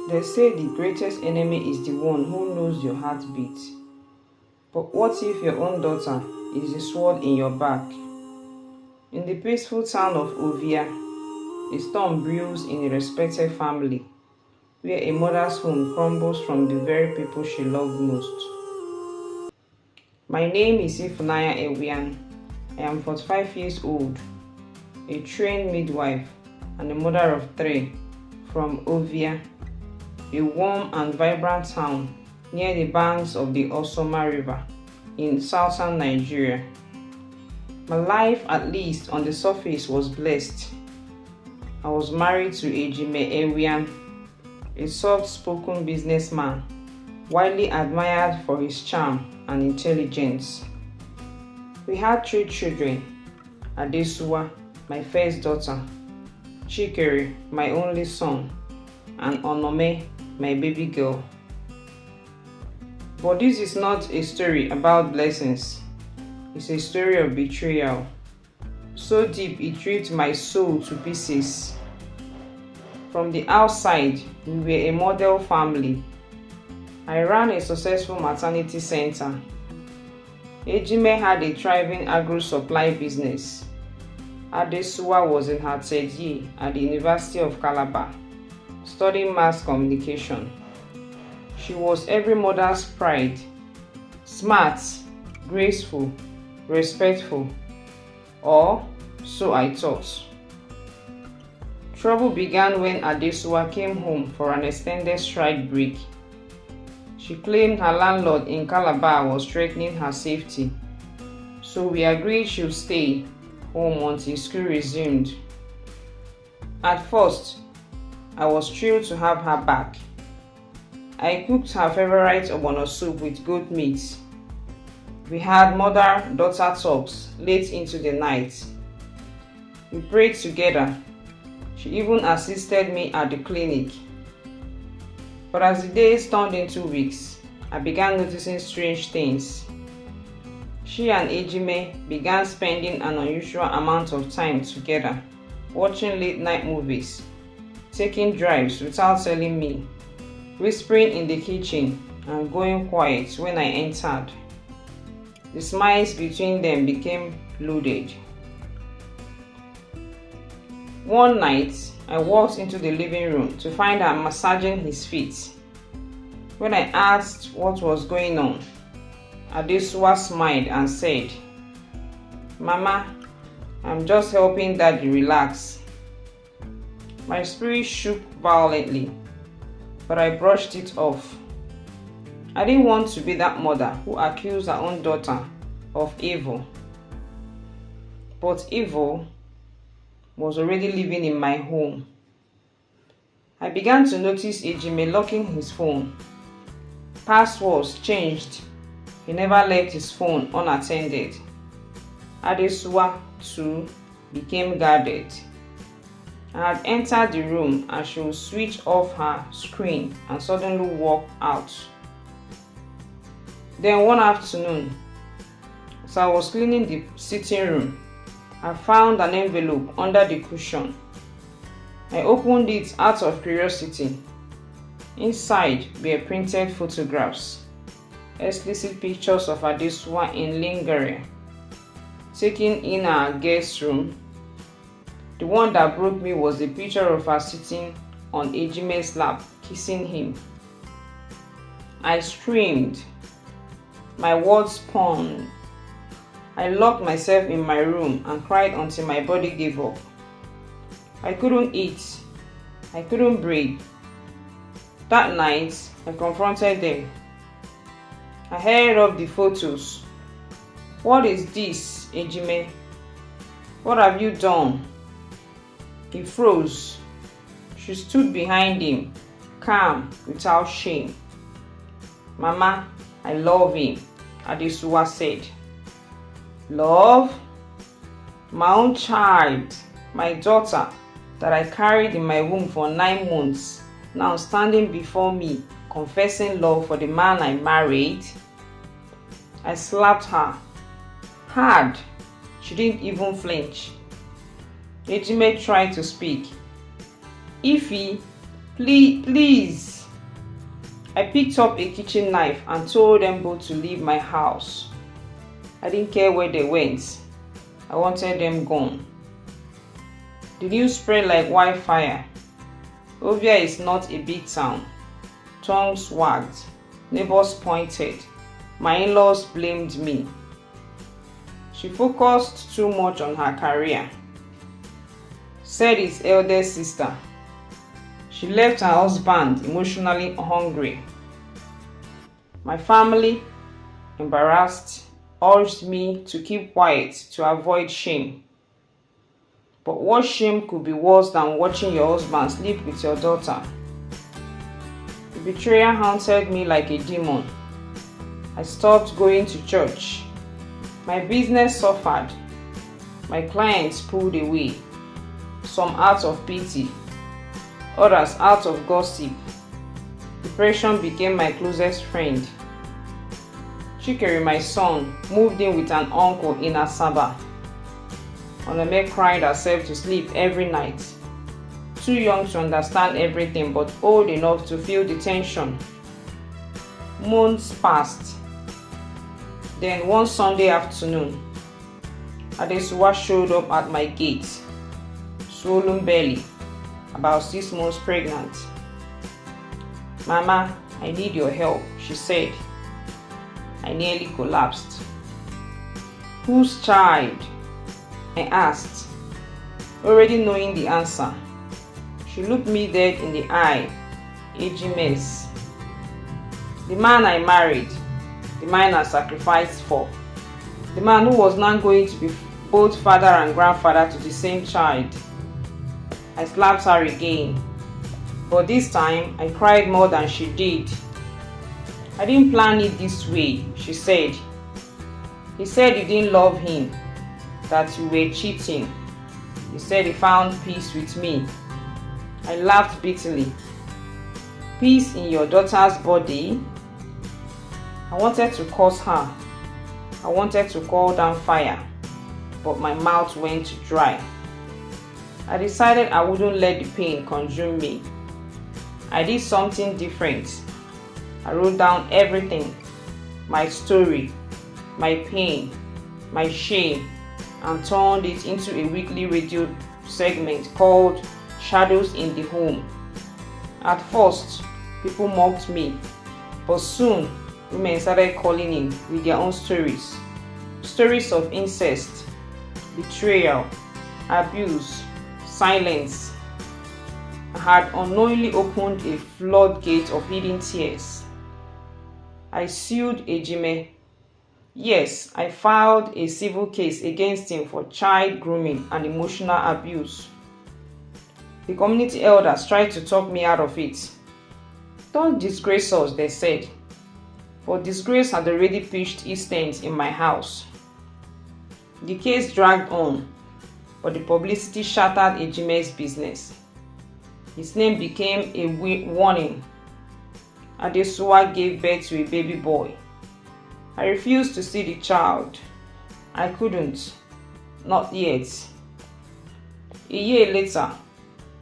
They say the greatest enemy is the one who knows your heartbeat. But what if your own daughter is the sword in your back? In the peaceful town of Ovia, a storm brews in a respected family where a mother's home crumbles from the very people she loved most. My name is Fictional. I am 45 years old, a trained midwife, and a mother of three from Ovia, a warm and vibrant town near the banks of the Osoma River in southern Nigeria. My life, at least on the surface, was blessed. I was married to Ejime, a soft-spoken businessman, widely admired for his charm and intelligence. We had three children: Adesuwa, my first daughter; Chikere, my only son; and Onome, my baby girl. But this is not a story about blessings. It's a story of betrayal. So deep it ripped my soul to pieces. From the outside, we were a model family. I ran a successful maternity center. Ejime had a thriving agro-supply business. Adesuwa was in her third year at the University of Calabar, studying mass communication. She was every mother's pride: smart, graceful, respectful, or so I thought. Trouble began when Adesuwa came home for an extended strike break. She claimed her landlord in Calabar was threatening her safety, so we agreed she'd stay home until school resumed. At first, I was thrilled to have her back. I cooked her favorite ogbono soup with goat meat. We had mother-daughter talks late into the night. We prayed together. She even assisted me at the clinic. But as the days turned into weeks, I began noticing strange things. She and Ejime began spending an unusual amount of time together, watching late-night movies, taking drives without telling me, whispering in the kitchen and going quiet when I entered. The smiles between them became loaded. One night, I walked into the living room to find her massaging his feet. When I asked what was going on, Adesuwa smiled and said, "Mama, I'm just helping Daddy relax." My spirit shook violently, but I brushed it off. I didn't want to be that mother who accused her own daughter of evil. But evil was already living in my home. I began to notice Ejime locking his phone. Passwords changed. He never left his phone unattended. Adesuwa, too, became guarded. I had entered the room and she would switch off her screen and suddenly walk out. Then one afternoon, as I was cleaning the sitting room, I found an envelope under the cushion. I opened it out of curiosity. Inside were printed photographs, explicit pictures of Adesuwa in lingerie, taken in our guest room. The one that broke me was a picture of her sitting on Ejime's lap, kissing him. I screamed. My words spun. I locked myself in my room and cried until my body gave up. I couldn't eat. I couldn't breathe. That night, I confronted them. I held up the photos. "What is this, Ejime? What have you done?" He froze. She stood behind him, calm, without shame. "Mama, I love him," Adesuwa said. "Love? My own child, my daughter, that I carried in my womb for 9 months, now standing before me, confessing love for the man I married?" I slapped her hard. She didn't even flinch. Ejime tried to speak. "Ify, please." I picked up a kitchen knife and told them both to leave my house. I didn't care where they went. I wanted them gone. The news spread like wildfire. Ovia is not a big town. Tongues wagged. Neighbors pointed. My in-laws blamed me. She focused too much on her career, said his eldest sister. She left her husband emotionally hungry. My family, embarrassed, urged me to keep quiet to avoid shame. But what shame could be worse than watching your husband sleep with your daughter? The betrayal haunted me like a demon. I stopped going to church. My business suffered. My clients pulled away, some out of pity, others out of gossip. Depression became my closest friend. Chikere, my son, moved in with an uncle in Asaba. Onome cried herself to sleep every night. Too young to understand everything, but old enough to feel the tension. Months passed. Then one Sunday afternoon, Adesuwa showed up at my gate, swollen belly, about 6 months pregnant. "Mama, I need your help," she said. I nearly collapsed. "Whose child?" I asked, already knowing the answer. She looked me dead in the eye. Ejime's. The man I married, the man I sacrificed for, the man who was now going to be both father and grandfather to the same child. I slapped her again, but this time I cried more than she did. "I didn't plan it this way," she said. "He said you didn't love him, that you were cheating. He said he found peace with me." I laughed bitterly. "Peace in your daughter's body?" I wanted to curse her. I wanted to call down fire, but my mouth went dry. I decided I wouldn't let the pain consume me. I did something different. I wrote down everything, my story, my pain, my shame, and turned it into a weekly radio segment called Shadows in the Home. At first, people mocked me, but soon women started calling in with their own stories. Stories of incest, betrayal, abuse, silence. I had unknowingly opened a floodgate of hidden tears. I sued Ejime. Yes, I filed a civil case against him for child grooming and emotional abuse. The community elders tried to talk me out of it. "Don't disgrace us," they said. But disgrace had already pitched its tent in my house. The case dragged on, but the publicity shattered Ejime's business. His name became a warning. Adesuwa gave birth to a baby boy. I refused to see the child. I couldn't. Not yet. A year later,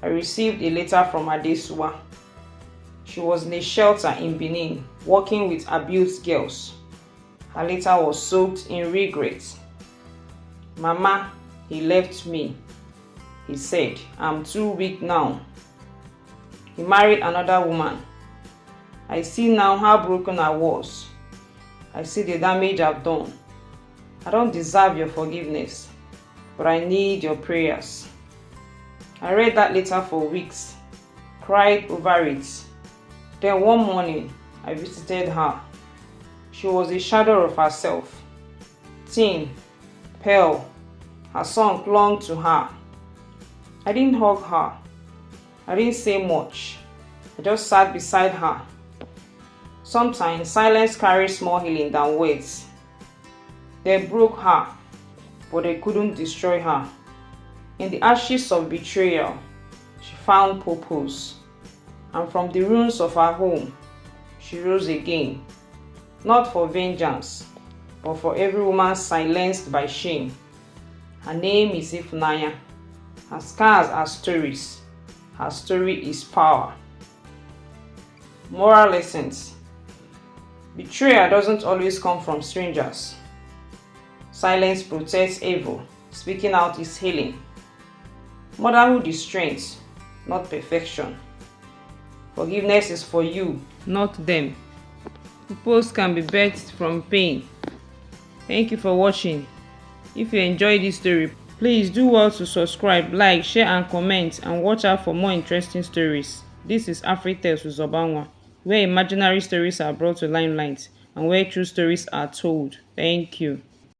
I received a letter from Adesuwa. She was in a shelter in Benin, working with abused girls. Her letter was soaked in regret. "Mama, he left me. He said, I'm too weak now. He married another woman. I see now how broken I was. I see the damage I've done. I don't deserve your forgiveness, but I need your prayers." I read that letter for weeks, cried over it. Then one morning, I visited her. She was a shadow of herself. Thin, pale, her son clung to her. I didn't hug her. I didn't say much. I just sat beside her. Sometimes silence carries more healing than words. They broke her, but they couldn't destroy her. In the ashes of betrayal, she found purpose. And from the ruins of her home, she rose again, not for vengeance, but for every woman silenced by shame. Her name is Ifunanya. Her scars are stories. Her story is power. Moral lessons. Betrayal doesn't always come from strangers. Silence protects evil. Speaking out is healing. Motherhood is strength, not perfection. Forgiveness is for you, not them. Purpose can be birthed from pain. Thank you for watching. If you enjoyed this story, please do well to subscribe, like, share and comment, and watch out for more interesting stories. This is Afritales with Zobanwa, where imaginary stories are brought to limelight and where true stories are told. Thank you.